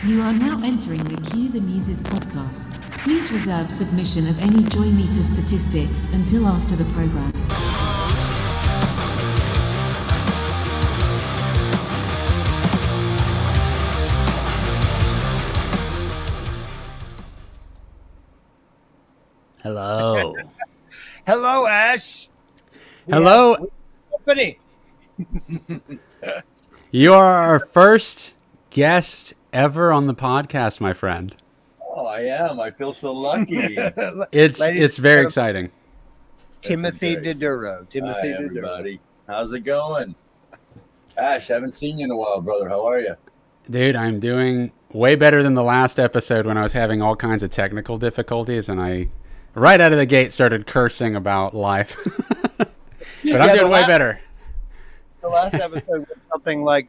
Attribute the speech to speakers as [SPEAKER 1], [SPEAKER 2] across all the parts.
[SPEAKER 1] You are now entering the Cue the Muses podcast. Please reserve submission of any joy meter statistics until after the program.
[SPEAKER 2] Hello.
[SPEAKER 3] Hello, Ash.
[SPEAKER 2] Hello.
[SPEAKER 3] Company.
[SPEAKER 2] You are our first guest ever on the podcast, my friend.
[SPEAKER 4] Oh, I am. I feel so lucky.
[SPEAKER 2] It's very exciting.
[SPEAKER 3] Timothy
[SPEAKER 4] That's
[SPEAKER 3] Diduro.
[SPEAKER 4] Hi, everybody. How's it going? Ash, haven't seen you in a while, brother. How are you?
[SPEAKER 2] Dude, I'm doing way better than the last episode when I was having all kinds of technical difficulties and I, right out of the gate, started cursing about life. But I'm doing way better.
[SPEAKER 3] The last episode was something like,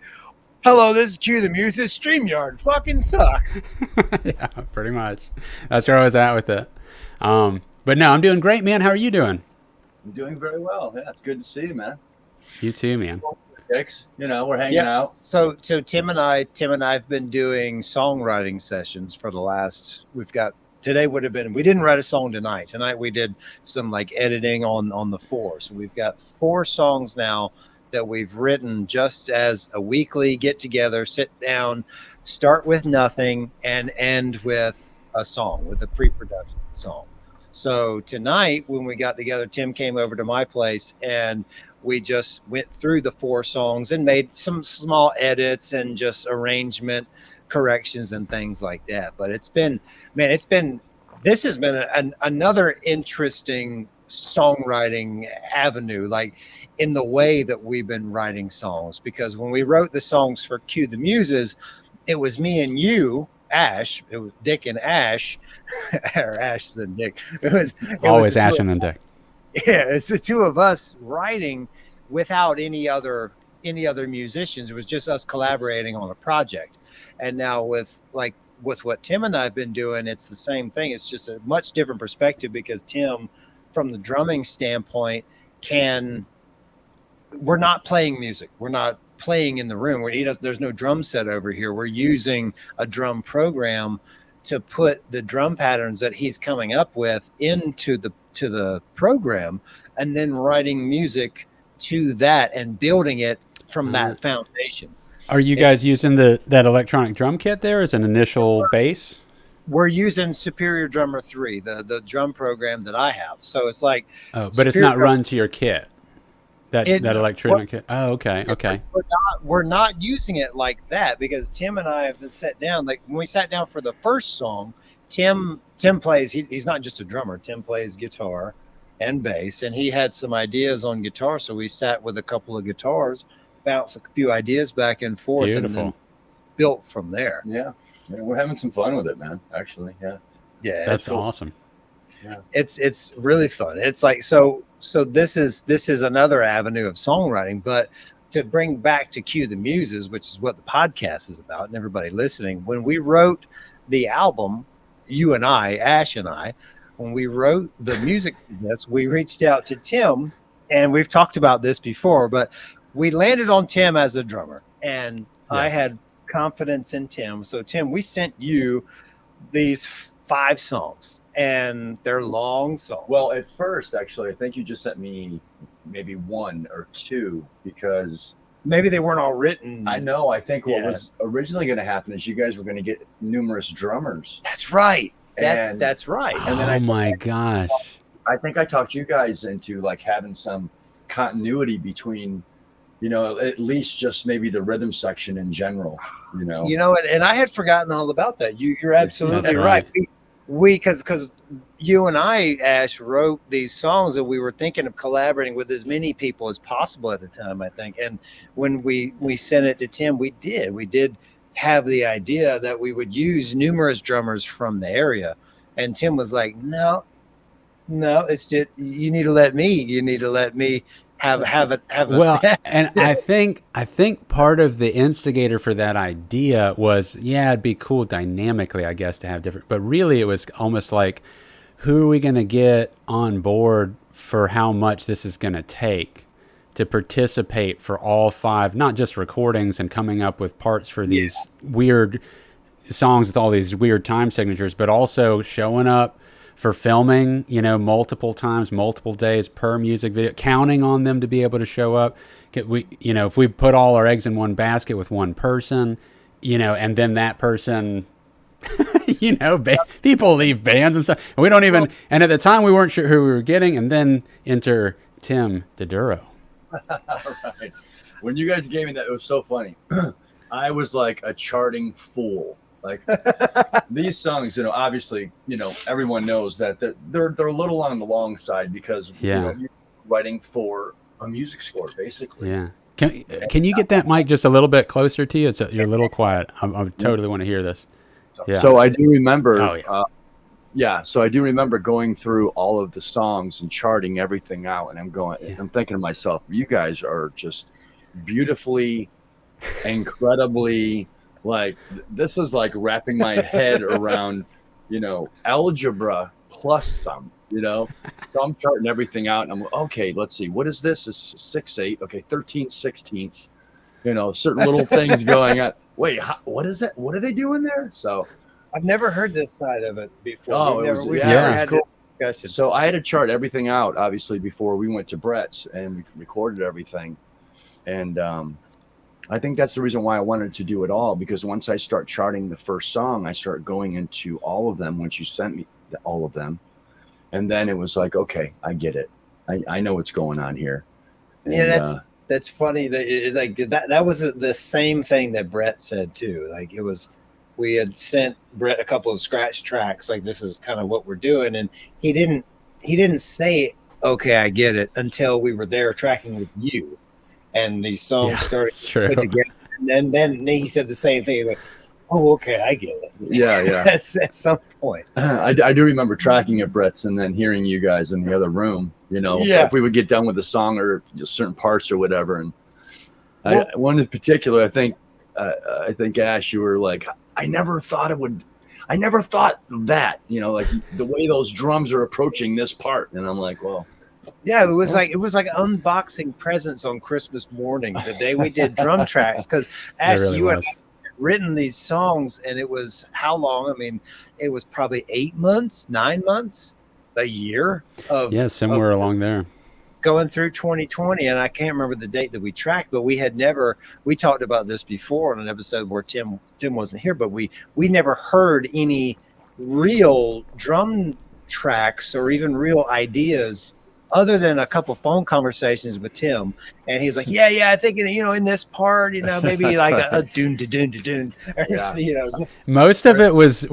[SPEAKER 3] hello, this is Cue the Muses. StreamYard fucking suck.
[SPEAKER 2] Yeah, pretty much. That's where I was at with it. But no, I'm doing great, man. How are you doing?
[SPEAKER 4] I'm doing very well. Yeah, it's good to see you, man.
[SPEAKER 2] You too, man.
[SPEAKER 4] You know, we're hanging out.
[SPEAKER 3] So Tim and I have been doing songwriting sessions for the last. Today would have been. We didn't write a song tonight. Tonight we did some like editing on the four. So we've got 4 songs now that we've written just as a weekly get together, sit down, start with nothing, and end with a song, with a pre-production song. So tonight when we got together, Tim came over to my place and we just went through the 4 songs and made some small edits and just arrangement corrections and things like that. But this has been another interesting songwriting avenue, like in the way that we've been writing songs, because when we wrote the songs for Cue the Muses, it was me and you, Ash. It was Dick and Ash, or Ash and Dick. It was
[SPEAKER 2] Always Ash and then Dick.
[SPEAKER 3] Yeah, it's the 2 of us writing without any other musicians. It was just us collaborating on a project. And now with what Tim and I have been doing, it's the same thing. It's just a much different perspective because Tim, from the drumming standpoint, we're not playing music. We're not playing in the room. There's no drum set over here. We're using a drum program to put the drum patterns that he's coming up with into the program, and then writing music to that and building it from that foundation.
[SPEAKER 2] Are you guys using that electronic drum kit there as an initial base?
[SPEAKER 3] We're using Superior Drummer 3, the drum program that I have. So it's like,
[SPEAKER 2] but it's not run to your kit. That electronic kit. Oh, okay.
[SPEAKER 3] We're not using it like that because Tim and I have sat down. Like when we sat down for the first song, Tim plays. He's not just a drummer. Tim plays guitar and bass, and he had some ideas on guitar. So we sat with a couple of guitars, bounced a few ideas back and forth,
[SPEAKER 2] Beautiful.
[SPEAKER 3] and then built from there.
[SPEAKER 4] Yeah, we're having some fun with it, man. Actually,
[SPEAKER 3] Yeah,
[SPEAKER 2] that's awesome.
[SPEAKER 4] Yeah,
[SPEAKER 3] it's really fun. It's like so this is another avenue of songwriting. But to bring back to Cue the Muses, which is what the podcast is about, and everybody listening, when we wrote the album, you and I, Ash and I, when we wrote the music for this, we reached out to Tim, and we've talked about this before, but we landed on Tim as a drummer, and yes. I had confidence in Tim. So Tim, we sent you these 5 songs, and they're long songs.
[SPEAKER 4] Well, at first, actually, I think you just sent me maybe 1 or 2 because
[SPEAKER 3] maybe they weren't all written.
[SPEAKER 4] I know. I think what was originally going to happen is you guys were going to get numerous drummers.
[SPEAKER 3] That's right. That's right.
[SPEAKER 2] And then my gosh.
[SPEAKER 4] I think I talked you guys into like having some continuity between, at least just maybe the rhythm section in general,
[SPEAKER 3] and I had forgotten all about that. You're absolutely right. We because you and I, Ash, wrote these songs and we were thinking of collaborating with as many people as possible at the time, I think. And when we sent it to Tim, we did have the idea that we would use numerous drummers from the area. And Tim was like, no, it's just, you need to let me have a
[SPEAKER 2] well, and I think part of the instigator for that idea was, it'd be cool dynamically, I guess, to have different, but really it was almost like, who are we going to get on board for how much this is going to take to participate for all 5, not just recordings and coming up with parts for these weird songs with all these weird time signatures, but also showing up for filming, multiple times, multiple days per music video, counting on them to be able to show up. If we put all our eggs in one basket with one person, and then that person, people leave bands and stuff. And we don't even, and at the time we weren't sure who we were getting, and then enter Tim Diduro.
[SPEAKER 4] Right. When you guys gave me that, it was so funny. I was like a charting fool. Like these songs, obviously, everyone knows that they're a little on the long side because you're writing for a music score, basically.
[SPEAKER 2] Yeah. Can you get that mic just a little bit closer to you? You're a little quiet. I totally want to hear this. Yeah.
[SPEAKER 4] So I do remember.
[SPEAKER 2] Oh, yeah.
[SPEAKER 4] So I do remember going through all of the songs and charting everything out, and I'm thinking to myself, you guys are just beautifully, incredibly. Like, this is like wrapping my head around, algebra plus some, So I'm charting everything out, and I'm okay, let's see. What is this? This is 6/8. Okay, 13/16. Certain little things going on. Wait, what is that? What are they doing there? So
[SPEAKER 3] I've never heard this side of it before.
[SPEAKER 4] Oh,
[SPEAKER 3] We've
[SPEAKER 4] it
[SPEAKER 3] never
[SPEAKER 4] was
[SPEAKER 3] had
[SPEAKER 4] cool.
[SPEAKER 3] this discussion.
[SPEAKER 4] So I had to chart everything out, obviously, before we went to Brett's and we recorded everything. And I think that's the reason why I wanted to do it all, because once I start charting the first song, I start going into all of them once you sent me all of them. And then it was like, okay, I get it. I know what's going on here. And,
[SPEAKER 3] yeah, that's funny. That was the same thing that Brett said too. Like, it was, we had sent Brett a couple of scratch tracks, like, this is kind of what we're doing, and he didn't say, okay, I get it, until we were there tracking with you. And these songs started put together, and then he said the same thing. Like, oh, okay, I get it.
[SPEAKER 4] Yeah.
[SPEAKER 3] At some point,
[SPEAKER 4] I do remember tracking at Brett's and then hearing you guys in the other room. If we would get done with the song or just certain parts or whatever. And one in particular, I think Ash, you were like, I never thought that. Like the way those drums are approaching this part, and I'm like, well.
[SPEAKER 3] Yeah, it was like unboxing presents on Christmas morning, the day we did drum tracks. Because Ash, you had written these songs, and it was how long? I mean, it was probably 8 months, 9 months, a year of
[SPEAKER 2] somewhere along there.
[SPEAKER 3] Going through 2020, and I can't remember the date that we tracked, but we talked about this before on an episode where Tim wasn't here, but we never heard any real drum tracks or even real ideas other than a couple phone conversations with Tim. And he's like, yeah, I think, in this part, maybe like a doon to doon to doon. Just
[SPEAKER 2] most of it was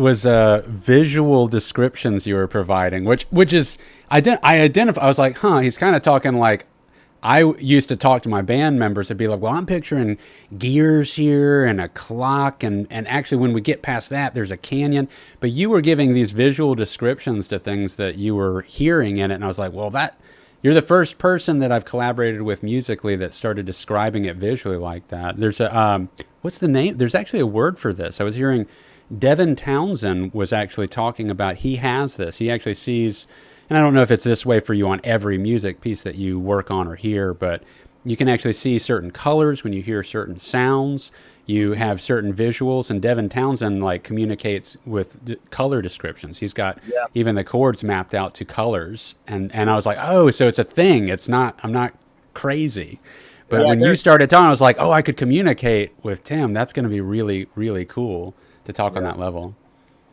[SPEAKER 2] visual descriptions you were providing, which is, I identify. I was like, he's kind of talking like I used to talk to my band members and be like, well, I'm picturing gears here and a clock. And actually, when we get past that, there's a canyon. But you were giving these visual descriptions to things that you were hearing in it. And I was like, well, you're the first person that I've collaborated with musically that started describing it visually like that. There's what's the name? There's actually a word for this. I was hearing Devin Townsend was actually talking about, he has this. He actually sees, and I don't know if it's this way for you on every music piece that you work on or hear, but you can actually see certain colors when you hear certain sounds. You have certain visuals, and Devin Townsend communicates with color descriptions. He's got even the chords mapped out to colors, and I was like, oh, so it's a thing. I'm not crazy. But when you started talking, I was like, oh, I could communicate with Tim. That's going to be really, really cool to talk on that level.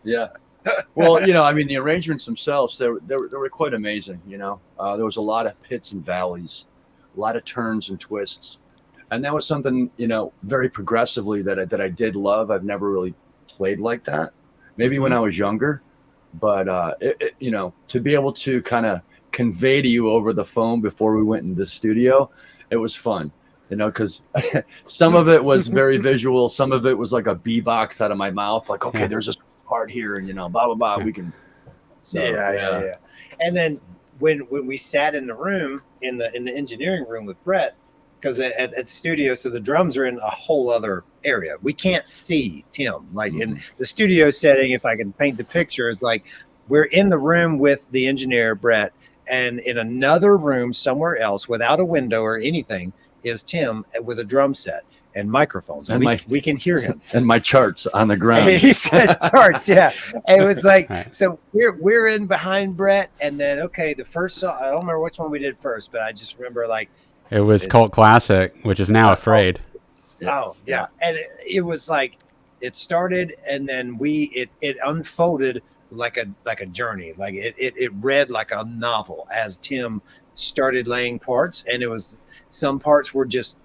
[SPEAKER 4] Yeah. Well, the arrangements themselves, they were quite amazing. There was a lot of pits and valleys, a lot of turns and twists. And that was something, very progressively that I did love. I've never really played like that. Maybe when I was younger, but to be able to kind of convey to you over the phone before we went into the studio, it was fun. Because some of it was very visual, some of it was like a beatbox out of my mouth, like, okay, there's this part here, and blah blah blah. We can.
[SPEAKER 3] So, yeah. And then when we sat in the room in the engineering room with Brett. Because at the studio, so the drums are in a whole other area. We can't see Tim. Like in the studio setting, if I can paint the picture, is like we're in the room with the engineer, Brett, and in another room somewhere else without a window or anything is Tim with a drum set. and microphones.
[SPEAKER 4] And
[SPEAKER 3] we can hear him.
[SPEAKER 4] And my charts on the ground.
[SPEAKER 3] He said charts, yeah. And it was like,
[SPEAKER 2] Right.
[SPEAKER 3] so we're in behind Brett, and then okay, the first song, I don't remember which one we did first, but I just remember like
[SPEAKER 2] It was cult classic, which is now Afraid.
[SPEAKER 4] Yeah.
[SPEAKER 3] oh yeah, and it was like it started, and then it unfolded like a journey, like it read like a novel as Tim started laying parts, and it was some parts were just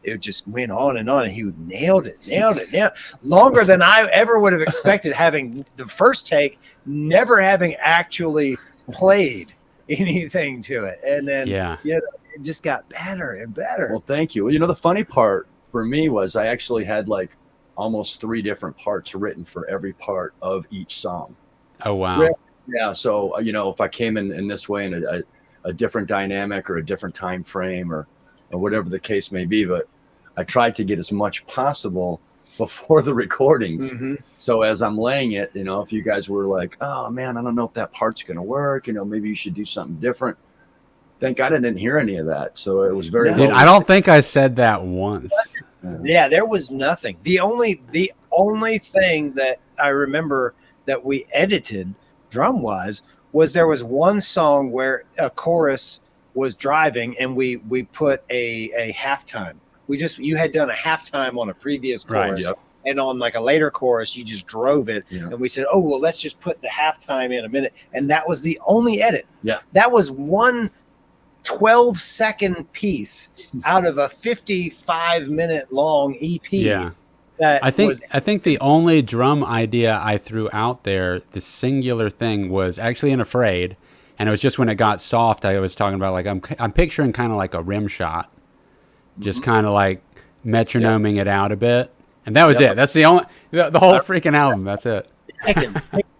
[SPEAKER 3] went on, and he nailed it longer than I ever would have expected, having the first take, never having actually played anything to it, and then it just got better and better.
[SPEAKER 4] Well, thank you. You know, the funny part for me was I actually had like almost 3 different parts written for every part of each song.
[SPEAKER 2] Oh, wow.
[SPEAKER 4] Yeah. So, you know, if I came in this way in a different dynamic or a different time frame or whatever the case may be, but I tried to get as much possible before the recordings.
[SPEAKER 3] Mm-hmm.
[SPEAKER 4] So as I'm laying it, you know, if you guys were like, oh man, I don't know if that part's going to work, you know, maybe you should do something different. Thank God I didn't hear any of that. So it was very,
[SPEAKER 2] Dude, I don't think I said that once.
[SPEAKER 3] Yeah, there was nothing. The only thing that I remember that we edited drum wise was there was one song where a chorus was driving, and we put a halftime. You had done a halftime on a previous chorus,
[SPEAKER 2] Right,
[SPEAKER 4] yep.
[SPEAKER 3] and on like a later chorus you just drove it, and we said, oh well, let's just put the halftime in a minute, and that was the only edit.
[SPEAKER 4] Yeah,
[SPEAKER 3] that was one 12-second piece out of a 55-minute long EP.
[SPEAKER 2] Yeah.
[SPEAKER 3] That
[SPEAKER 2] I think the only drum idea I threw out there, the singular thing, was actually in Afraid, and it was just when it got soft. I was talking about like I'm picturing kind of like a rim shot, just kind of like metronoming it out a bit, and that was it. That's the only the whole freaking album. That's it.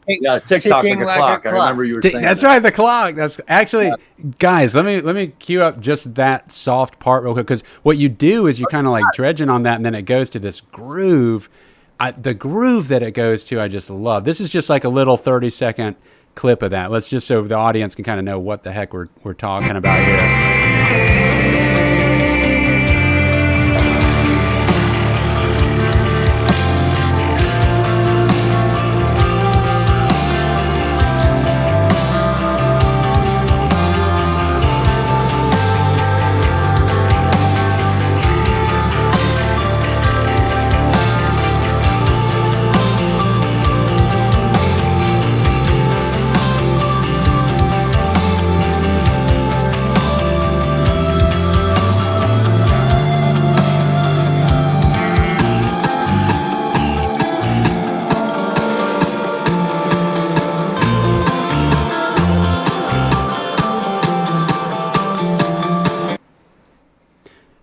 [SPEAKER 4] Yeah, TikTok like a clock. I remember you were saying
[SPEAKER 2] that's
[SPEAKER 4] that.
[SPEAKER 2] right, the clock. That's actually, guys. Let me cue up just that soft part real quick, because what you do is you kind of like dredging on that, and then it goes to this groove. The groove that it goes to, I just love. This is just like a little 30-second clip of that. Let's just so the audience can kind of know what the heck we're talking about here.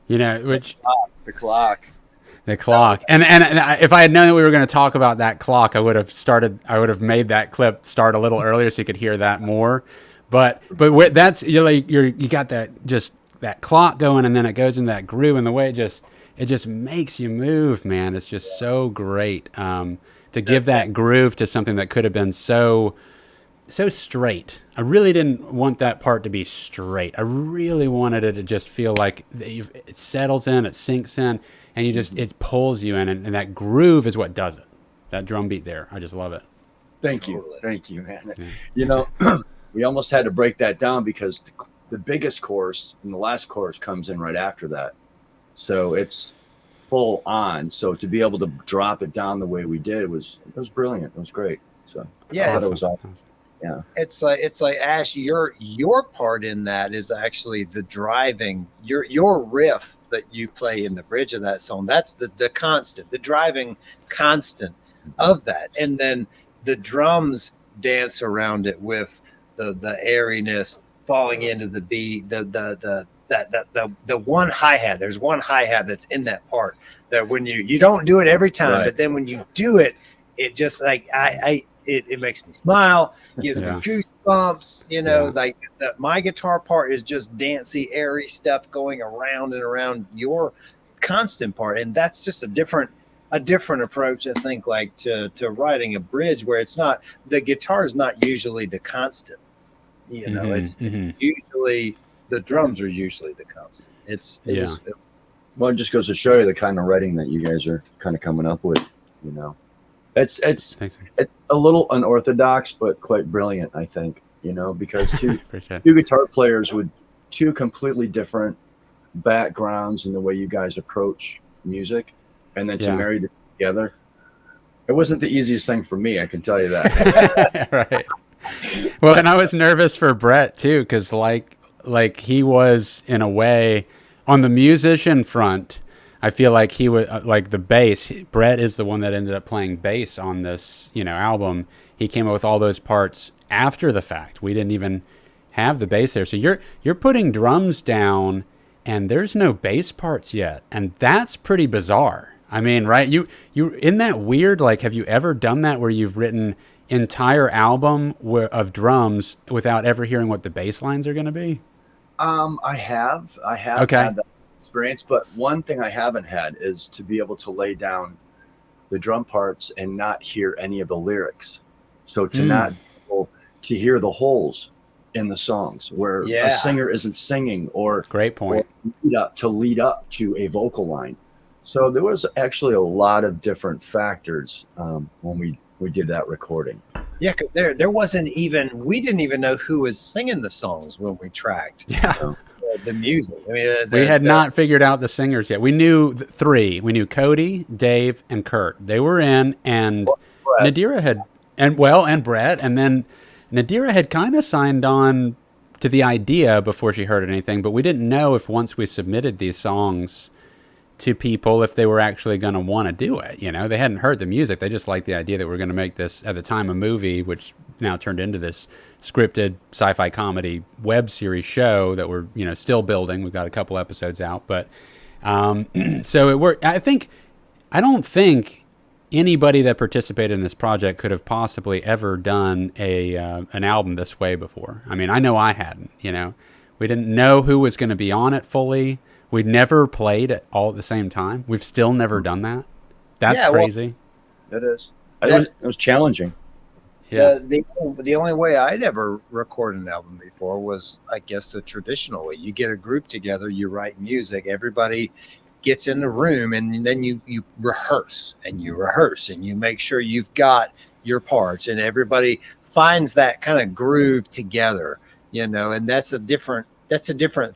[SPEAKER 2] You know, which
[SPEAKER 4] the clock.
[SPEAKER 2] And if I had known that we were going to talk about that clock, I would have made that clip start a little earlier so you could hear that more. But that's you got that clock going, and then it goes into that groove, and the way it just makes you move, man. It's just so great to give that groove to something that could have been so straight. I really didn't want that part to be straight. I really wanted it to just feel like it settles in, it sinks in, and it pulls you in, and that groove is what does it. That drum beat there, I just love it.
[SPEAKER 4] Thank you, man. Yeah. You know, we almost had to break that down because the biggest chorus and the last chorus comes in right after that, so it's full on. So to be able to drop it down the way we did was brilliant. It was great. So
[SPEAKER 3] yeah,
[SPEAKER 4] I thought it was awesome. Yeah,
[SPEAKER 3] it's like Ash, your part in that is actually the driving, your riff that you play in the bridge of that song. That's the constant, the driving constant of that, and then the drums dance around it with the airiness falling into the beat, the one hi-hat. There's one hi-hat that's in that part that when you don't do it every time, right, but then when you do it, it just like it makes me smile, gives me goosebumps, you know, like my guitar part is just dancey, airy stuff going around and around your constant part. And that's just a different approach, I think, like to writing a bridge where it's not, the guitar is not usually the constant, you know, it's usually the drums are usually the constant.
[SPEAKER 4] Well, it just goes to show you the kind of writing that you guys are kind of coming up with. You know, it's
[SPEAKER 2] Thanks.
[SPEAKER 4] it's a little unorthodox, but quite brilliant, I think. You know, because
[SPEAKER 2] Appreciate it.
[SPEAKER 4] two guitar players with two completely different backgrounds in the way you guys approach music, and then to
[SPEAKER 2] Yeah.
[SPEAKER 4] marry them together, it wasn't the easiest thing for me. I can tell you that.
[SPEAKER 2] Right. Well, and I was nervous for Brett too, because like he was in a way on the musician front. I feel like he was like the bass. Brett is the one that ended up playing bass on this, album. He came up with all those parts after the fact. We didn't even have the bass there. So you're putting drums down, and there's no bass parts yet, and that's pretty bizarre. I mean, right? You isn't that weird? Like, have you ever done that where you've written entire album of drums without ever hearing what the bass lines are going to be?
[SPEAKER 4] I have
[SPEAKER 2] Okay.
[SPEAKER 4] had that experience, but one thing I haven't had is to be able to lay down the drum parts and not hear any of the lyrics. So to not be able to hear the holes in the songs where a singer isn't singing or
[SPEAKER 2] Great point.
[SPEAKER 4] to lead up to a vocal line. So there was actually a lot of different factors when we did that recording.
[SPEAKER 3] Yeah, because there wasn't even, we didn't even know who was singing the songs when we tracked
[SPEAKER 2] Yeah.
[SPEAKER 3] the music. I mean,
[SPEAKER 2] We had not figured out the singers yet. We knew three. We knew Cody, Dave, and Kurt. They were in, and
[SPEAKER 4] Brett.
[SPEAKER 2] Nadira had, and Brett, and then Nadira had kind of signed on to the idea before she heard anything, but we didn't know if once we submitted these songs to people, if they were actually going to want to do it. They hadn't heard the music. They just liked the idea that we're going to make this, at the time, a movie, which now turned into this scripted sci-fi comedy web series show that we're, still building. We've got a couple episodes out, but so it worked. I don't think anybody that participated in this project could have possibly ever done an album this way before. I mean, I know I hadn't. We didn't know who was going to be on it fully. We'd never played it all at the same time. We've still never done that. That's crazy.
[SPEAKER 4] It is. It was challenging.
[SPEAKER 2] Yeah.
[SPEAKER 3] The only way I'd ever recorded an album before was, I guess, the traditional way. You get a group together, you write music, everybody gets in the room, and then you rehearse and you make sure you've got your parts, and everybody finds that kind of groove together, and that's a different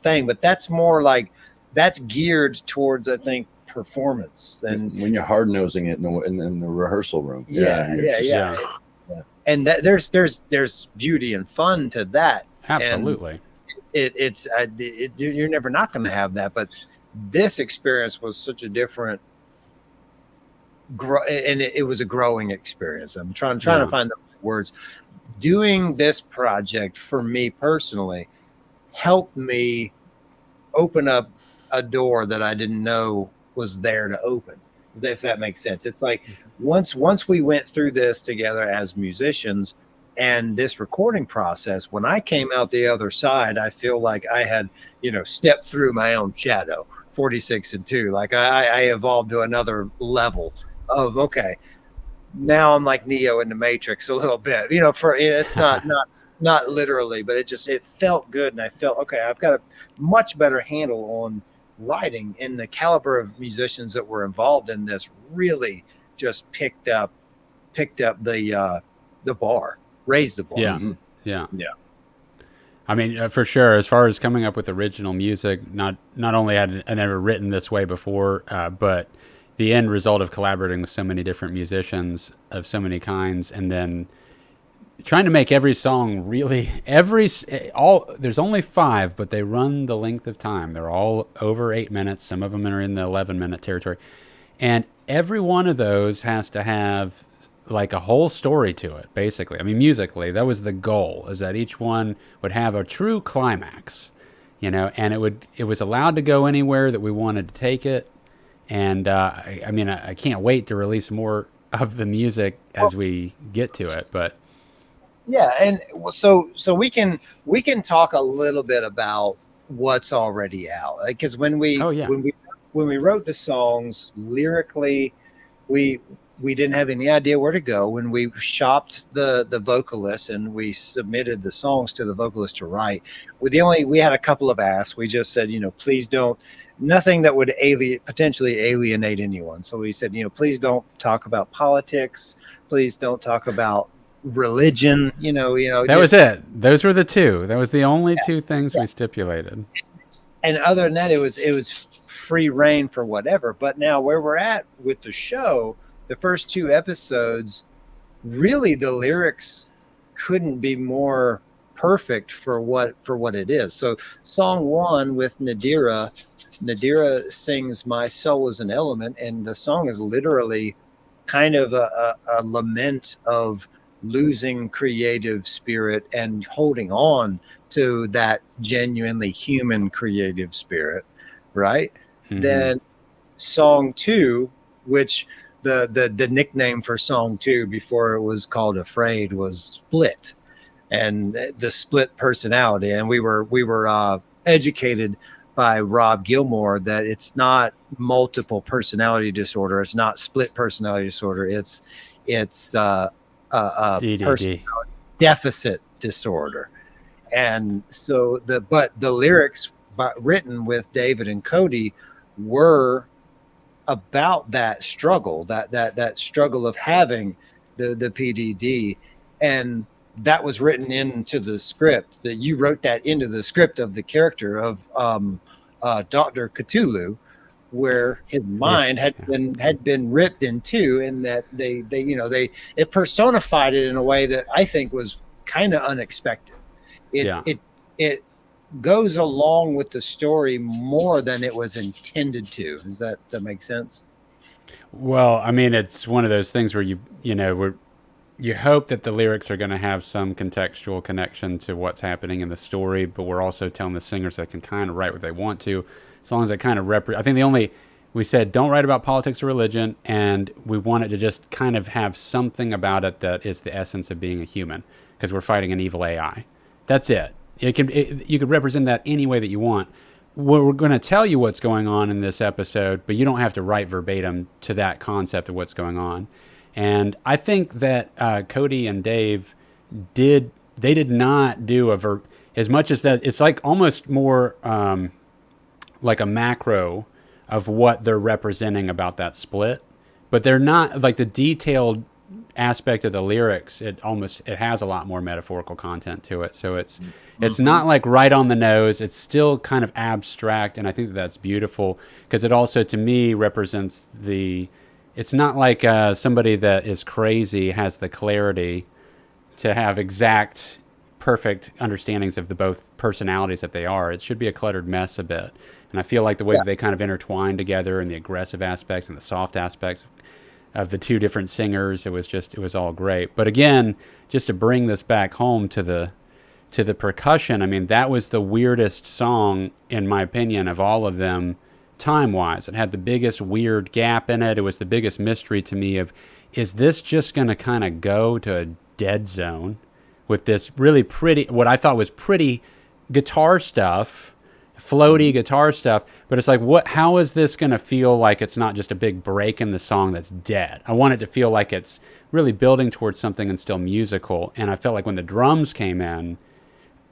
[SPEAKER 3] thing, but that's more like, that's geared towards, I think, performance. And
[SPEAKER 4] when you're hard nosing it in the rehearsal room.
[SPEAKER 3] Yeah. And there's beauty and fun to that.
[SPEAKER 2] Absolutely.
[SPEAKER 3] And you're never not going to have that, but this experience was such a different, and it was a growing experience. I'm trying to find the words. Doing this project for me personally helped me open up a door that I didn't know was there to open, if that makes sense. It's like once we went through this together as musicians and this recording process, when I came out the other side, I feel like I had, stepped through my own shadow, 46 and 2. Like I evolved to another level of, okay, now I'm like Neo in the Matrix a little bit, it's not literally, but it felt good. And I felt, okay, I've got a much better handle on writing, and the caliber of musicians that were involved in this really just picked up the bar, raised the bar.
[SPEAKER 2] Yeah. Mm-hmm. Yeah. I mean, for sure, as far as coming up with original music, not only had I never written this way before, but the end result of collaborating with so many different musicians of so many kinds, and then trying to make every song really, there's only 5, but they run the length of time. They're all over 8 minutes. Some of them are in the 11-minute territory. And every one of those has to have like a whole story to it, basically. I mean, musically, that was the goal, is that each one would have a true climax, and it was allowed to go anywhere that we wanted to take it. And I can't wait to release more of the music as we get to it, but
[SPEAKER 3] yeah. And so we can talk a little bit about what's already out, because when we wrote the songs lyrically, we didn't have any idea where to go. When we shopped the vocalists and we submitted the songs to the vocalist to write, we had a couple of asks. We just said, please don't nothing that would potentially alienate anyone. So we said, please don't talk about politics. Please don't talk about religion.
[SPEAKER 2] That was it. Those were the two. That was the only two things we stipulated.
[SPEAKER 3] And other than that, it was free reign for whatever. But now where we're at with the show, the first 2 episodes, really the lyrics couldn't be more perfect for what it is. So song 1 with Nadira sings "My Soul is an Element," and the song is literally kind of a lament of losing creative spirit and holding on to that genuinely human creative spirit, right? Mm-hmm. Then song 2, which the nickname for song 2 before it was called Afraid was Split, and the split personality. And we were educated by Rob Gilmore that it's not multiple personality disorder, it's not split personality disorder, it's personality deficit disorder. And so the lyrics written with David and Cody were about that struggle, that struggle of having the PDD. And that was written into the script, that you wrote that into the script of the character of Dr. Cthulhu, where his mind had been ripped in two, and that it personified it in a way that I think was kind of unexpected. It goes along with the story more than it was intended to. Does that make sense?
[SPEAKER 2] Well, I mean, it's one of those things where you hope that the lyrics are going to have some contextual connection to what's happening in the story, but we're also telling the singers they can kind of write what they want to, as long as they kind of I think we said don't write about politics or religion, and we want it to just kind of have something about it that is the essence of being a human, because we're fighting an evil AI. That's it. You could represent that any way that you want. We're going to tell you what's going on in this episode, but you don't have to write verbatim to that concept of what's going on. And I think that Cody and Dave did not do as much as that. It's like almost more like a macro of what they're representing about that split, but they're not like the detailed aspect of the lyrics. It has a lot more metaphorical content to it. So it's not like right on the nose. It's still kind of abstract, and I think that's beautiful because it also, to me, represents it's not like somebody that is crazy has the clarity to have exact, perfect understandings of the both personalities that they are. It should be a cluttered mess a bit. And I feel like the way that they kind of intertwine together, and the aggressive aspects and the soft aspects of the two different singers, it was all great. But again, just to bring this back home to the percussion, I mean, that was the weirdest song, in my opinion, of all of them. Time-wise, it had the biggest weird gap in it. It was the biggest mystery to me of, is this just going to kind of go to a dead zone with this really pretty, what I thought was pretty guitar stuff, floaty guitar stuff, but it's like, how is this going to feel like it's not just a big break in the song that's dead? I want it to feel like it's really building towards something and still musical. And I felt like when the drums came in,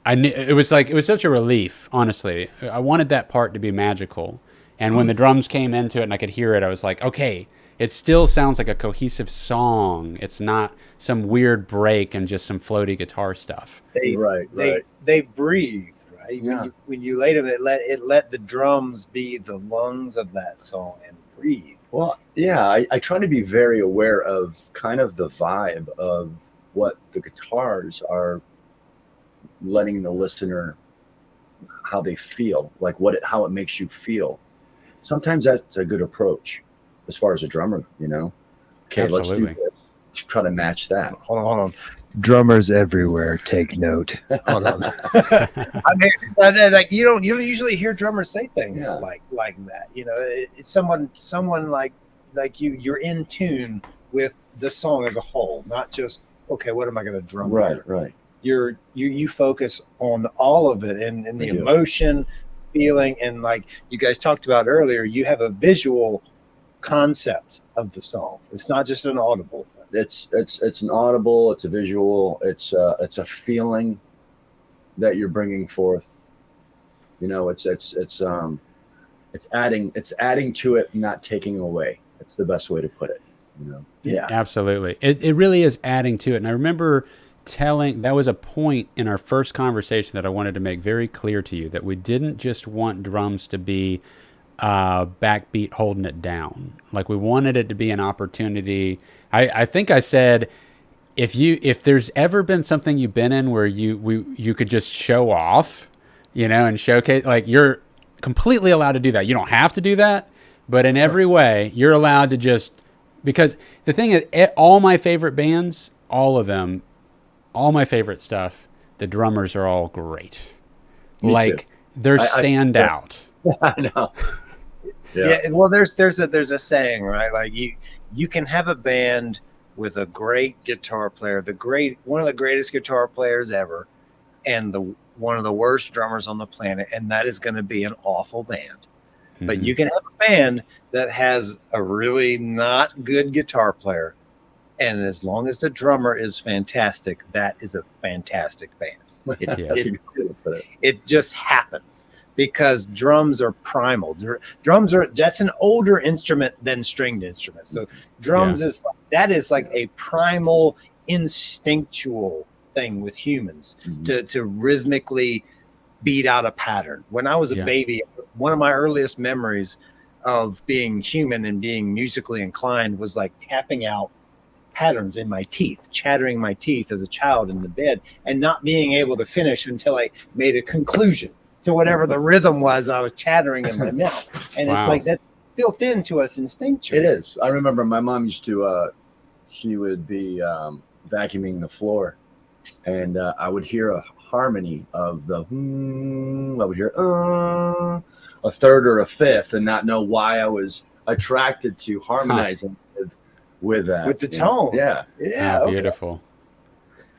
[SPEAKER 2] it was such a relief, honestly. I wanted that part to be magical. And when the drums came into it and I could hear it, I was like, okay, it still sounds like a cohesive song. It's not some weird break and just some floaty guitar stuff.
[SPEAKER 3] They breathe, right?
[SPEAKER 4] Yeah.
[SPEAKER 3] When you laid them, it let the drums be the lungs of that song and breathe.
[SPEAKER 4] Well, yeah, I try to be very aware of kind of the vibe of what the guitars are letting the listener, how they feel, like how it makes you feel. Sometimes that's a good approach as far as a drummer, Okay,
[SPEAKER 2] absolutely.
[SPEAKER 4] Let's do this. Try to match that.
[SPEAKER 3] Hold on. Drummers everywhere, take note. Hold on. I mean, like you don't usually hear drummers say things like that. It's someone like you're in tune with the song as a whole, not just okay, what am I going to drum?
[SPEAKER 4] Right.
[SPEAKER 3] You focus on all of it and the emotion, feeling, and like you guys talked about earlier, you have a visual concept of the song. It's not just an audible thing.
[SPEAKER 4] It's an audible, it's a visual, it's a feeling that you're bringing forth. it's adding to it, not taking away. That's the best way to put it. You know?
[SPEAKER 3] Yeah.
[SPEAKER 2] Absolutely. It really is adding to it. And I remember that was a point in our first conversation that I wanted to make very clear to you, that we didn't just want drums to be backbeat holding it down. Like, we wanted it to be an opportunity. I think I said, if there's ever been something you've been in where you could just show off, you know, and showcase, like, you're completely allowed to do that. You don't have to do that, but in every way you're allowed to just, because the thing is, all my favorite bands, all of them, all my favorite stuff, the drummers are all great.
[SPEAKER 4] Me
[SPEAKER 2] like
[SPEAKER 4] too.
[SPEAKER 2] they're standout.
[SPEAKER 4] I know.
[SPEAKER 3] Yeah. Well, there's a saying, right? Like, you can have a band with a great guitar player, one of the greatest guitar players ever, and one of the worst drummers on the planet, and that is going to be an awful band. Mm-hmm. But you can have a band that has a really not good guitar player, and as long as the drummer is fantastic, that is a fantastic band. It just happens, because drums are primal. That's an older instrument than stringed instruments. So drums is like a primal, instinctual thing with humans, to rhythmically beat out a pattern. When I was a baby, one of my earliest memories of being human and being musically inclined was like tapping out patterns in my teeth, chattering my teeth as a child in the bed, and not being able to finish until I made a conclusion to whatever the rhythm was I was chattering in my mouth. And it's like that's built into us instinctually.
[SPEAKER 4] It is. I remember my mom used to, she would be vacuuming the floor, and I would hear a harmony of the, I would hear a third or a fifth, and not know why I was attracted to harmonizing with that.
[SPEAKER 3] With the tone.
[SPEAKER 4] Yeah.
[SPEAKER 2] Oh, beautiful.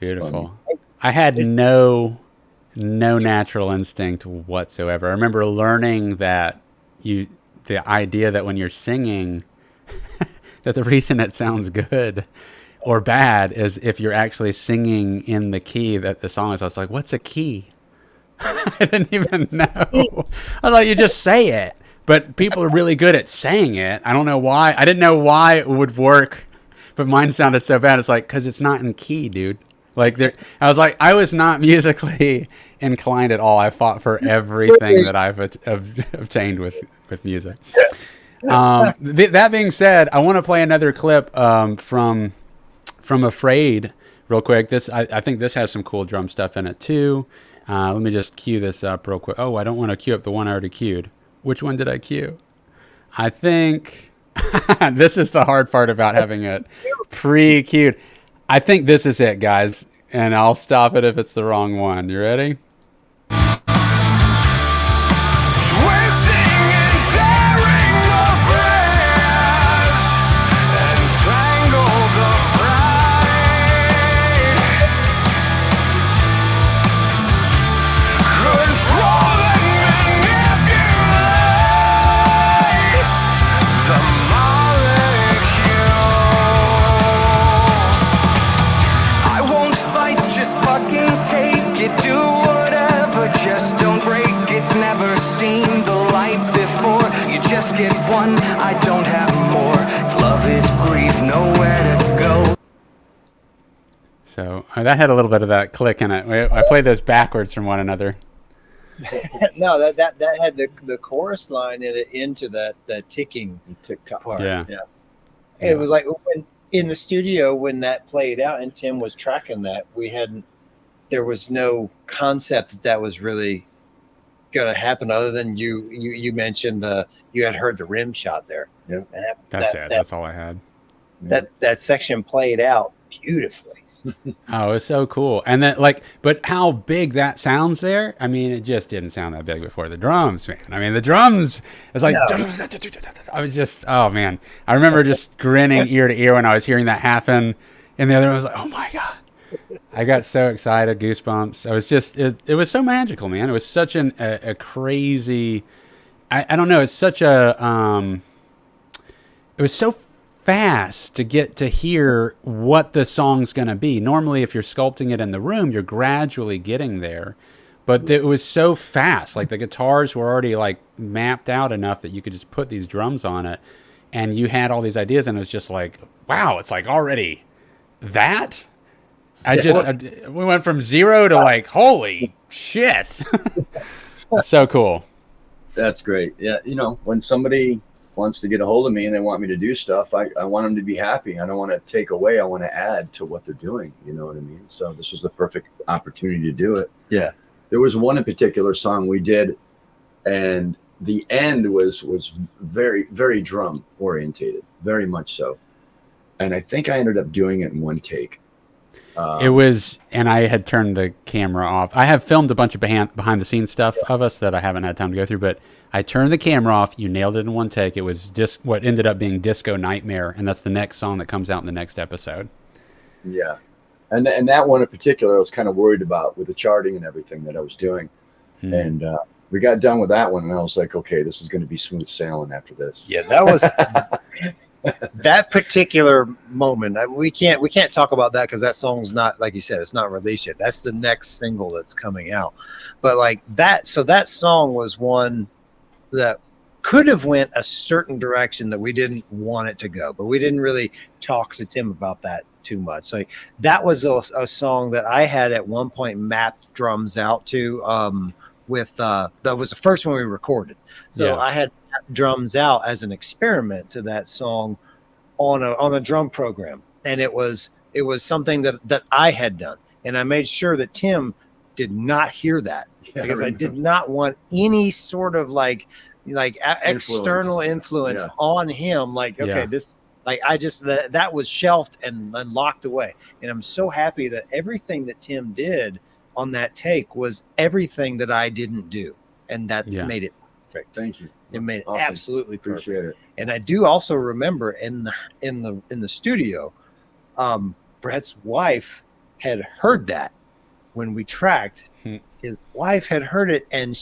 [SPEAKER 2] Beautiful. I had no natural instinct whatsoever. I remember learning that the idea that when you're singing, that the reason it sounds good or bad is if you're actually singing in the key that the song is. I was like, what's a key? I didn't even know. I thought you just say it, but people are really good at saying it. I don't know why. I didn't know why it would work, but mine sounded so bad. It's like, because it's not in key, dude. Like, I was like, I was not musically inclined at all. I fought for everything that I've obtained with music. That being said, I want to play another clip from Afraid real quick. I think this has some cool drum stuff in it too. Let me just cue this up real quick. Oh, I don't want to cue up the one I already cued. Which one did I cue? I think this is the hard part about having it pre-cued. I think this is it, guys, and I'll stop it if it's the wrong one. You ready?
[SPEAKER 5] Just get one, I don't have more. If love is grief, nowhere to go.
[SPEAKER 2] So that had a little bit of that click in it. I played those backwards from one another.
[SPEAKER 3] No, that had the chorus line in it into that ticking
[SPEAKER 4] tick-tock
[SPEAKER 3] part.
[SPEAKER 2] Yeah.
[SPEAKER 3] It was like when in the studio when that played out and Tim was tracking that, there was no concept that was really going to happen other than you mentioned you had heard the rim shot there.
[SPEAKER 4] Yeah,
[SPEAKER 2] that's it. That's all I had.
[SPEAKER 3] That section played out beautifully.
[SPEAKER 2] Oh, it's so cool. And then but how big that sounds there. I mean, it just didn't sound that big before the drums, man. I mean, the drums, it's like, I was just, oh man. I remember just grinning ear to ear when I was hearing that happen. And the other one was like, oh my God. I got so excited, goosebumps. I was just, it was so magical, man. It was such a crazy, I don't know. It's such it was so fast to get to hear what the song's going to be. Normally, if you're sculpting it in the room, you're gradually getting there. but it was so fast. Like the guitars were already like mapped out enough that you could just put these drums on it, and you had all these ideas, and it was just like, wow, it's like already that. We went from 0 to like, holy shit. So cool.
[SPEAKER 4] That's great. Yeah. You know, when somebody wants to get a hold of me and they want me to do stuff, I want them to be happy. I don't want to take away. I want to add to what they're doing. You know what I mean? So this was the perfect opportunity to do it.
[SPEAKER 3] Yeah.
[SPEAKER 4] There was one in particular song we did, and the end was very, very drum orientated, very much so. And I think I ended up doing it in one take.
[SPEAKER 2] It was, and I had turned the camera off. I have filmed a bunch of behind the scenes stuff of us that I haven't had time to go through, but I turned the camera off. You nailed it in one take. It was just what ended up being Disco Nightmare, and that's the next song that comes out in the next episode.
[SPEAKER 4] Yeah. And that one in particular, I was kind of worried about with the charting and everything that I was doing. And we got done with that one, and I was like, okay, this is going to be smooth sailing after this.
[SPEAKER 3] Yeah, that was that particular moment. We can't talk about that because that song's not, like you said, it's not released yet. That's the next single that's coming out. But like that, so that song was one that could have went a certain direction that we didn't want it to go, but we didn't really talk to Tim about that too much. Like that was a song that I had at one point mapped drums out to that was the first one we recorded. So I had drums out as an experiment to that song on a drum program, and it was something that I had done, and I made sure that Tim did not hear that because I did not want any sort of like external influence on him. Like, okay, this, like, I just, that was shelved and locked away. And I'm so happy that everything that Tim did on that take was everything that I didn't do. And that made it perfect.
[SPEAKER 4] Thank you.
[SPEAKER 3] It made it
[SPEAKER 4] awesome.
[SPEAKER 3] absolutely perfect.
[SPEAKER 4] Appreciate it.
[SPEAKER 3] And I do also remember in the studio, Brett's wife had heard that when we tracked. His wife had heard it, and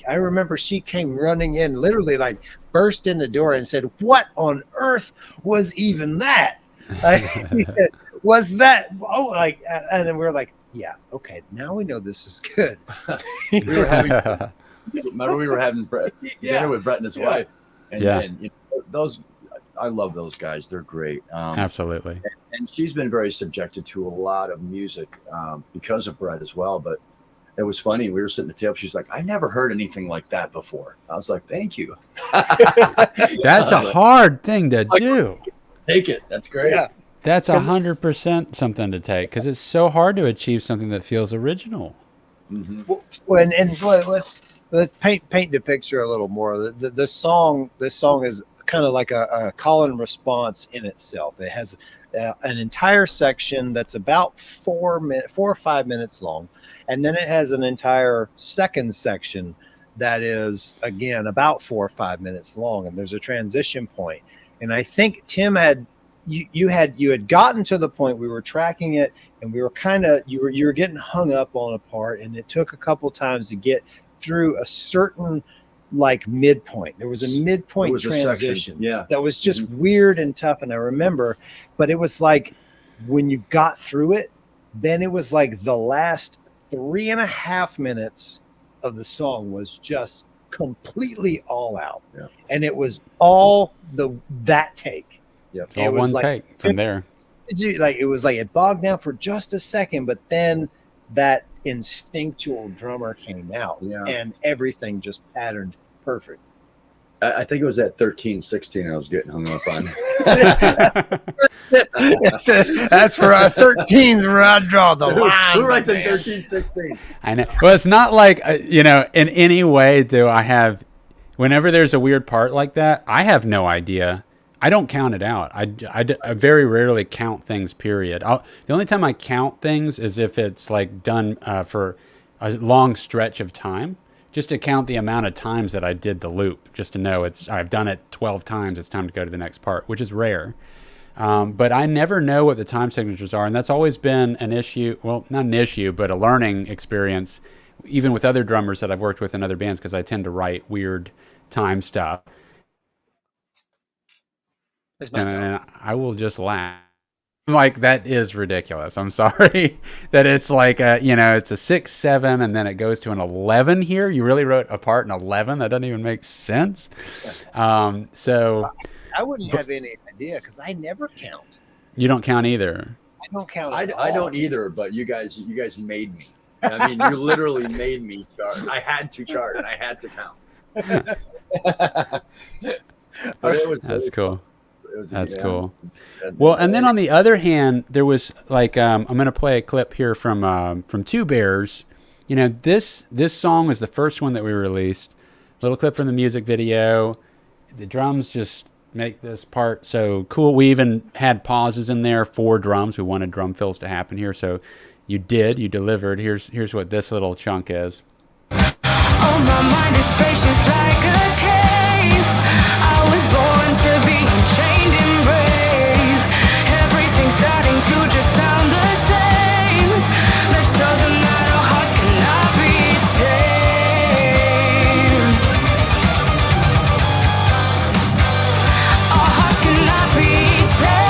[SPEAKER 3] I remember she came running in, literally like burst in the door and said, "What on earth was even that? Was that?" Oh, like, and then we were like, "Yeah, okay, now we know this is good."
[SPEAKER 4] We were having, remember we were having dinner with Brett and his wife, and you know, those, I love those guys. They're great.
[SPEAKER 2] Absolutely.
[SPEAKER 4] And she's been very subjected to a lot of music because of Brett as well. But it was funny. We were sitting at the table. She's like, "I never heard anything like that before." I was like, "Thank you."
[SPEAKER 2] That's a hard thing to do.
[SPEAKER 4] Take it. That's great. Yeah.
[SPEAKER 2] That's 100% something to take, because it's so hard to achieve something that feels original.
[SPEAKER 3] Mm-hmm. Well, let's paint the picture a little more. This song is kind of like a call and response in itself. It has an entire section that's about 4 or 5 minutes long, and then it has an entire second section that is again about 4 or 5 minutes long, and there's a transition point. And I think Tim had you had gotten to the point we were tracking it, and we were you were getting hung up on a part, and it took a couple times to get through a certain like midpoint. There was a midpoint transition that was just weird and tough, and I remember, but it was like when you got through it, then it was like the last 3.5 minutes of the song was just completely all out, and it was all that take.
[SPEAKER 2] It's all one take from there.
[SPEAKER 3] It was like it bogged down for just a second, but then that instinctual drummer came out, and everything just patterned perfect.
[SPEAKER 4] I think it was at 13, 16 I was getting hung up on.
[SPEAKER 3] That's for our 13s where I draw the line.
[SPEAKER 4] Who writes in 13, 16?
[SPEAKER 2] I know. Well, it's not like, in any way do I have, whenever there's a weird part like that, I have no idea. I don't count it out. I very rarely count things, period. The only time I count things is if it's like done for a long stretch of time, just to count the amount of times that I did the loop, just to know I've done it 12 times. It's time to go to the next part, which is rare. But I never know what the time signatures are, and that's always been an issue. Well, not an issue, but a learning experience, even with other drummers that I've worked with in other bands, because I tend to write weird time stuff. And I will just laugh. like, that is ridiculous. I'm sorry that it's like it's a 6, 7, and then it goes to an 11 here. You really wrote a part in 11? That doesn't even make sense. So
[SPEAKER 3] I wouldn't have any idea because I never count.
[SPEAKER 2] you don't count either.
[SPEAKER 3] I don't count.
[SPEAKER 4] I don't either, but you guys made me. I mean, you literally made me chart. I had to chart and I had to count. But
[SPEAKER 2] That's cool. That's cool.
[SPEAKER 4] And-
[SPEAKER 2] Well, and then on the other hand, there was like I'm going to play a clip here from Two Bears. You know, this song was the first one that we released. Little clip from the music video. The drums just make this part so cool. We even had pauses in there for drums. We wanted drum fills to happen here, so you delivered. Here's what this little chunk is.
[SPEAKER 6] Oh, my mind is spacious like a cave. I was born to be chained and brave. Everything's starting to just sound the same. Let's show them that our hearts cannot be tamed. Our hearts cannot be tamed.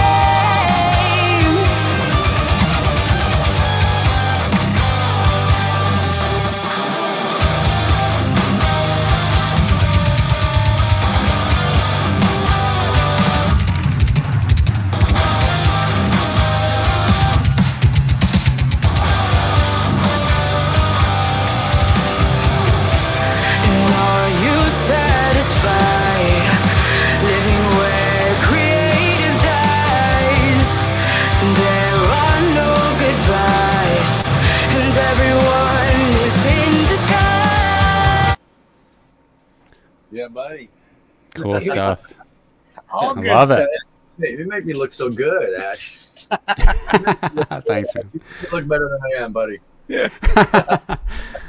[SPEAKER 6] And are you satisfied living where creative dies? There are no goodbyes, and everyone is in disguise.
[SPEAKER 4] Yeah, buddy.
[SPEAKER 2] Cool stuff.
[SPEAKER 3] All
[SPEAKER 2] I
[SPEAKER 3] good
[SPEAKER 2] love
[SPEAKER 3] stuff.
[SPEAKER 2] it.
[SPEAKER 4] Hey, you make me look so good, Ash.
[SPEAKER 2] Thanks, man.
[SPEAKER 4] You look better than I am, buddy.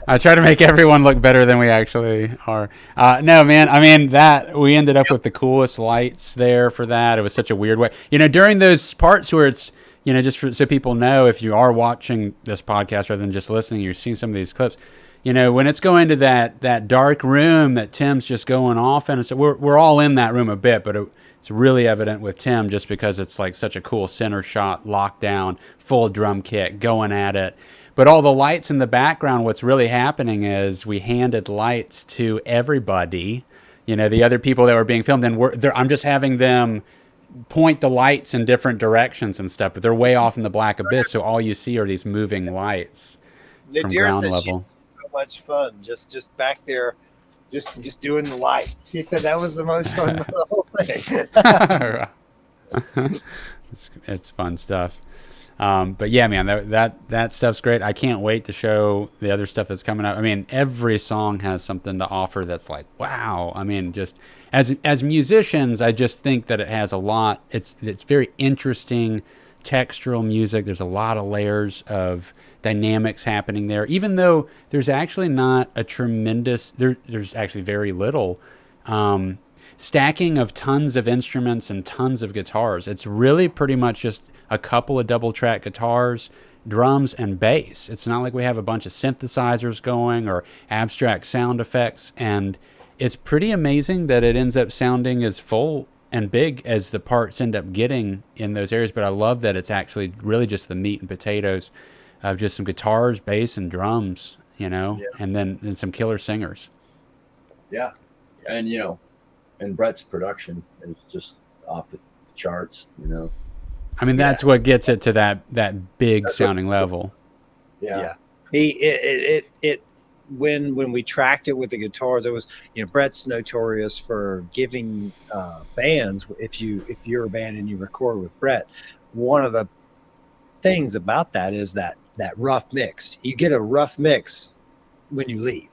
[SPEAKER 2] I try to make everyone look better than we actually are. No, man. I mean, that we ended up with the coolest lights there for that. It was such a weird way. You know, during those parts where it's, just so people know, if you are watching this podcast rather than just listening, you're seeing some of these clips. When it's going to that dark room that Tim's just going off in, so we're all in that room a bit, but it's really evident with Tim just because it's like such a cool center shot, lockdown, full drum kit, going at it. But all the lights in the background, what's really happening is we handed lights to everybody, the other people that were being filmed, and I'm just having them point the lights in different directions and stuff, but they're way off in the black abyss, so all you see are these moving lights from
[SPEAKER 3] Nadira
[SPEAKER 2] ground
[SPEAKER 3] said
[SPEAKER 2] level.
[SPEAKER 3] she had so much fun just back there, just doing the light. She said that was the most fun of the whole thing.
[SPEAKER 2] It's fun stuff. But yeah, man, that stuff's great. I can't wait to show the other stuff that's coming up. I mean, every song has something to offer that's like, wow. I mean, just as musicians, I just think that it has a lot. It's very interesting textural music. There's a lot of layers of dynamics happening there, even though there's actually not a tremendous, there's actually very little stacking of tons of instruments and tons of guitars. It's really pretty much just a couple of double track guitars, drums, and bass. It's not like we have a bunch of synthesizers going or abstract sound effects, and it's pretty amazing that it ends up sounding as full and big as the parts end up getting in those areas. But I love that it's actually really just the meat and potatoes of just some guitars, bass, and drums, and then some killer singers.
[SPEAKER 4] Yeah. And, and Brett's production is just off the charts,
[SPEAKER 2] I mean, that's what gets it to that big sounding level.
[SPEAKER 4] Yeah.
[SPEAKER 3] When we tracked it with the guitars, it was, Brett's notorious for giving bands, if you're a band and you record with Brett, one of the things about that is that rough mix. You get a rough mix when you leave,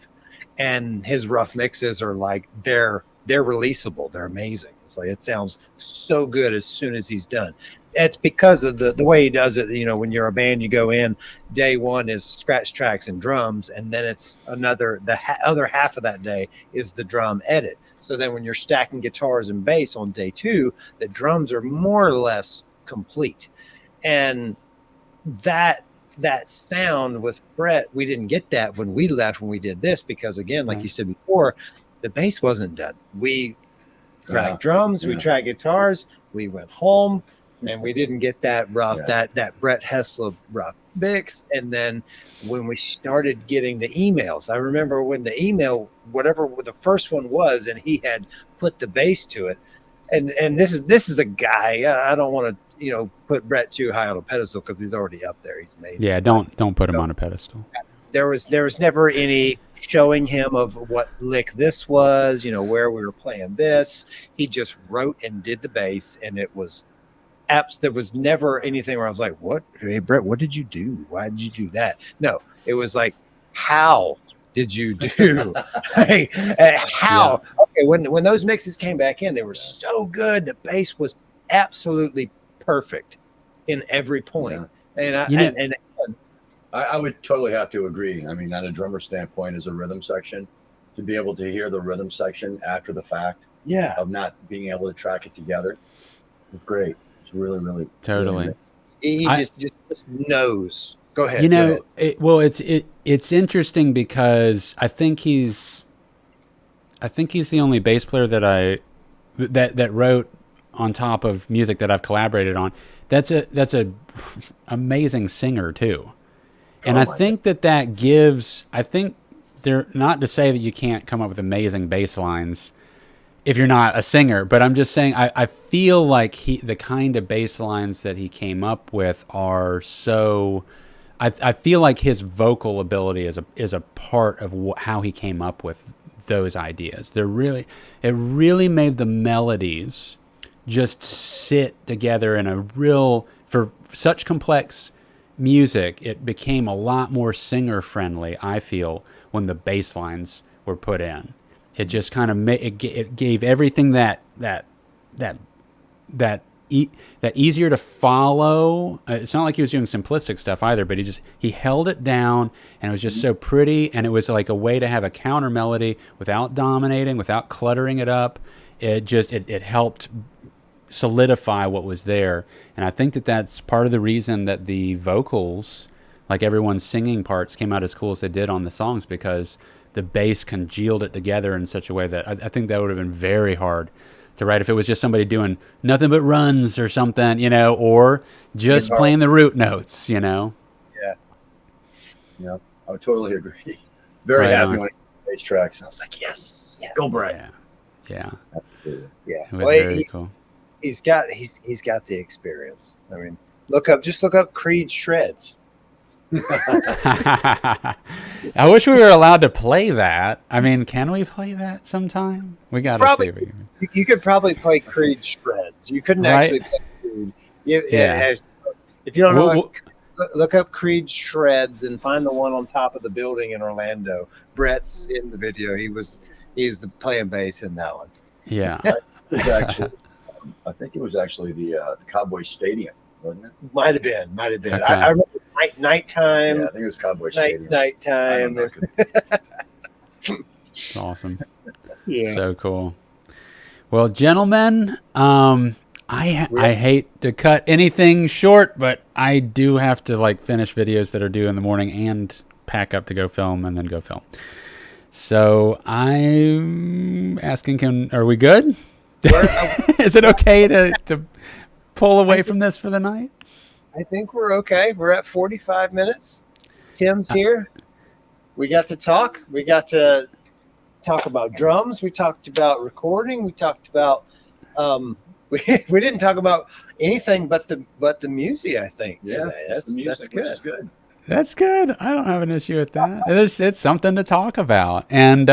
[SPEAKER 3] and his rough mixes are like they're releasable. They're amazing. It's like it sounds so good as soon as he's done. It's because of the way he does it. When you're a band, you go in, day one is scratch tracks and drums, and then it's other half of that day is the drum edit. So then when you're stacking guitars and bass on day two, the drums are more or less complete. And that sound with Brett, we didn't get that when we left, when we did this, because again, like you said before, the bass wasn't done. We tracked drums, we tracked guitars, we went home, and we didn't get that rough,
[SPEAKER 4] Yeah.
[SPEAKER 3] that Brett Hessler rough mix. And then when we started getting the emails, I remember when the email, whatever the first one was, and he had put the bass to it. And this is a guy. I don't want to put Brett too high on a pedestal because he's already up there. He's amazing.
[SPEAKER 2] Yeah, don't put him on a pedestal.
[SPEAKER 3] There was never any showing him of what lick this was, where we were playing this. He just wrote and did the bass, and it was there was never anything where I was like, "What? Hey, Brett, what did you do? Why did you do that?" No, it was like, "How did you do? Hey, how?" Yeah. Okay, when those mixes came back in, they were so good. The bass was absolutely perfect in every point, and
[SPEAKER 4] I would totally have to agree. I mean, on a drummer standpoint, as a rhythm section, to be able to hear the rhythm section after the fact, of not being able to track it together, it's great. It's really, really
[SPEAKER 2] totally.
[SPEAKER 3] He just knows. Go ahead.
[SPEAKER 2] It's interesting because I think he's the only bass player that wrote on top of music that I've collaborated on. That's a amazing singer too. And I think that gives, I think they're not to say that you can't come up with amazing bass lines if you're not a singer, but I'm just saying, I feel like the kind of bass lines that he came up with are so, I feel like his vocal ability is a part of how he came up with those ideas. It really made the melodies just sit together in a for such complex music, it became a lot more singer friendly, I feel, when the bass lines were put in. It just kind of it gave everything that easier to follow. It's not like he was doing simplistic stuff either, but he held it down, and it was just so pretty, and it was like a way to have a counter melody without dominating, without cluttering it up. It helped solidify what was there. And I think that's part of the reason that the vocals, like everyone's singing parts, came out as cool as they did on the songs, because the bass congealed it together in such a way that I think that would have been very hard to write if it was just somebody doing nothing but runs or something, or just playing the root notes,
[SPEAKER 3] Yeah.
[SPEAKER 4] Yeah, I would totally agree. Very happy when I heard bass tracks. I was like, yes, go Brett.
[SPEAKER 2] Yeah.
[SPEAKER 3] Yeah.
[SPEAKER 2] It was very cool.
[SPEAKER 3] He's got the experience. I mean, look up Creed Shreds.
[SPEAKER 2] I wish we were allowed to play that. I mean, can we play that sometime? We got to see if we can.
[SPEAKER 3] You could probably play Creed Shreds. You couldn't actually play Creed. If you don't know, look up Creed Shreds and find the one on top of the building in Orlando. Brett's in the video. He's playing bass in that one.
[SPEAKER 2] Yeah.
[SPEAKER 4] I think it was actually the Cowboy Stadium, wasn't it?
[SPEAKER 3] Might have been.
[SPEAKER 2] Okay.
[SPEAKER 3] I remember nighttime.
[SPEAKER 4] Yeah, I think it was Cowboy Stadium.
[SPEAKER 3] Nighttime.
[SPEAKER 2] It's awesome.
[SPEAKER 3] Yeah.
[SPEAKER 2] So cool. Well, gentlemen, I hate to cut anything short, but I do have to finish videos that are due in the morning and pack up to go film and then go film. So I'm asking, are we good? Is it okay to pull away from this for the night?
[SPEAKER 3] I think we're okay. We're at 45 minutes. Tim's here. We got to talk. We got to talk about drums. We talked about recording. We talked about we didn't talk about anything but the music, I think.
[SPEAKER 4] Yeah,
[SPEAKER 3] today. That's good.
[SPEAKER 2] That's good. I don't have an issue with that. It's something to talk about. And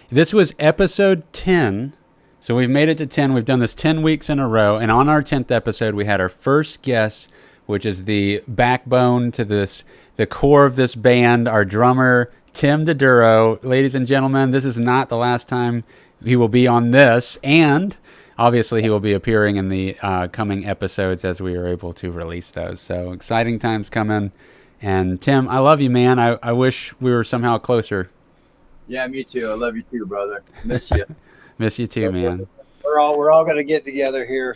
[SPEAKER 2] this was episode 10. So we've made it to 10. We've done this 10 weeks in a row. And on our 10th episode, we had our first guest, which is the backbone to the core of this band, our drummer, Tim Diduro. Ladies and gentlemen, this is not the last time he will be on this. And obviously, he will be appearing in the coming episodes as we are able to release those. So exciting times coming. And Tim, I love you, man. I wish we were somehow closer.
[SPEAKER 4] Yeah, me too. I love you too, brother. Miss you.
[SPEAKER 2] Miss you too, man.
[SPEAKER 3] We're all going to get together here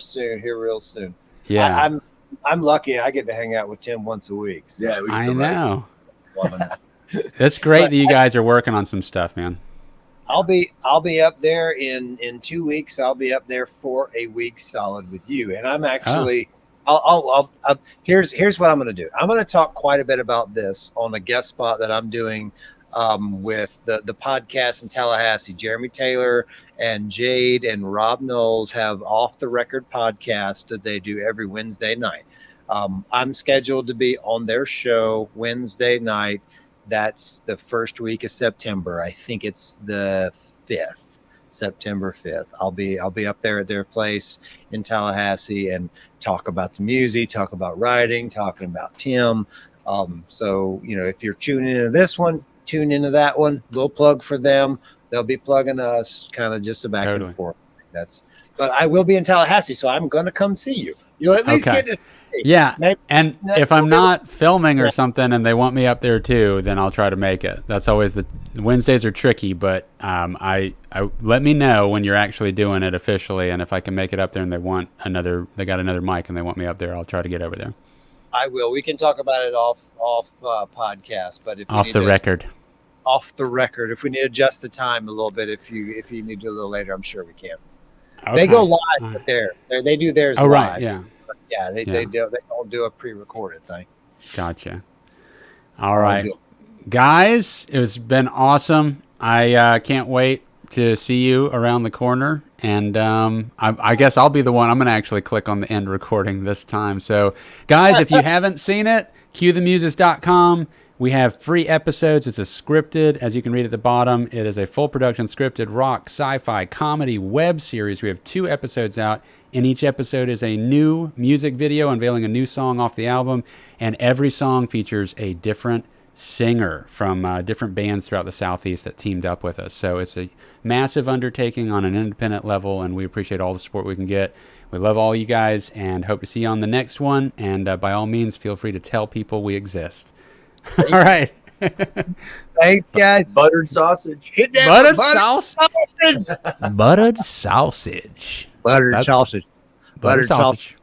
[SPEAKER 3] real soon.
[SPEAKER 2] Yeah,
[SPEAKER 3] I'm lucky. I get to hang out with Tim once a week. So.
[SPEAKER 4] Yeah,
[SPEAKER 2] I know. That's great that you guys are working on some stuff, man.
[SPEAKER 3] I'll be up there in 2 weeks. I'll be up there for a week solid with you, and I'm actually Here's what I'm going to do. I'm going to talk quite a bit about this on the guest spot that I'm doing with the podcast in Tallahassee. Jeremy Taylor and Jade and Rob Knowles have Off the Record podcast that they do every Wednesday night. I'm scheduled to be on their show Wednesday night. That's the first week of September. I think it's the 5th, September 5th. I'll be up there at their place in Tallahassee and talk about the music, talk about writing, talking about Tim. So, if you're tuning into this one, tune into that one. Little plug for them. They'll be plugging us, kind of just a back and forth. But I will be in Tallahassee, so I'm going to come see you. You'll at least get to see.
[SPEAKER 2] Yeah,
[SPEAKER 3] Maybe,
[SPEAKER 2] and if I'm not filming or something and they want me up there too, then I'll try to make it. That's always the Wednesdays are tricky, but I let me know when you're actually doing it officially, and if I can make it up there and they got another mic and they want me up there, I'll try to get over there.
[SPEAKER 3] I will. We can talk about it off podcast, but if
[SPEAKER 2] off the record.
[SPEAKER 3] If we need to adjust the time a little bit, if you need to do a little later, I'm sure we can.
[SPEAKER 2] Okay.
[SPEAKER 3] They go live with theirs. They do theirs live.
[SPEAKER 2] Right, yeah.
[SPEAKER 3] Yeah, they don't do a pre-recorded thing.
[SPEAKER 2] Gotcha. All right. Guys, it's been awesome. I can't wait to see you around the corner. And I guess I'll be the one. I'm going to actually click on the end recording this time. So, guys, if you haven't seen it, cuethemuses.com. We have free episodes. It's a scripted, as you can read at the bottom. It is a full production scripted rock, sci-fi, comedy web series. We have 2 episodes out. In each episode is a new music video unveiling a new song off the album. And every song features a different singer from different bands throughout the Southeast that teamed up with us. So it's a massive undertaking on an independent level, and we appreciate all the support we can get. We love all you guys and hope to see you on the next one. And by all means, feel free to tell people we exist. All right.
[SPEAKER 3] Thanks, guys.
[SPEAKER 4] Buttered sausage.
[SPEAKER 3] Hit that
[SPEAKER 2] Buttered
[SPEAKER 3] sausage.
[SPEAKER 2] Buttered sausage.
[SPEAKER 3] Buttered sausage.
[SPEAKER 2] Buttered sausage.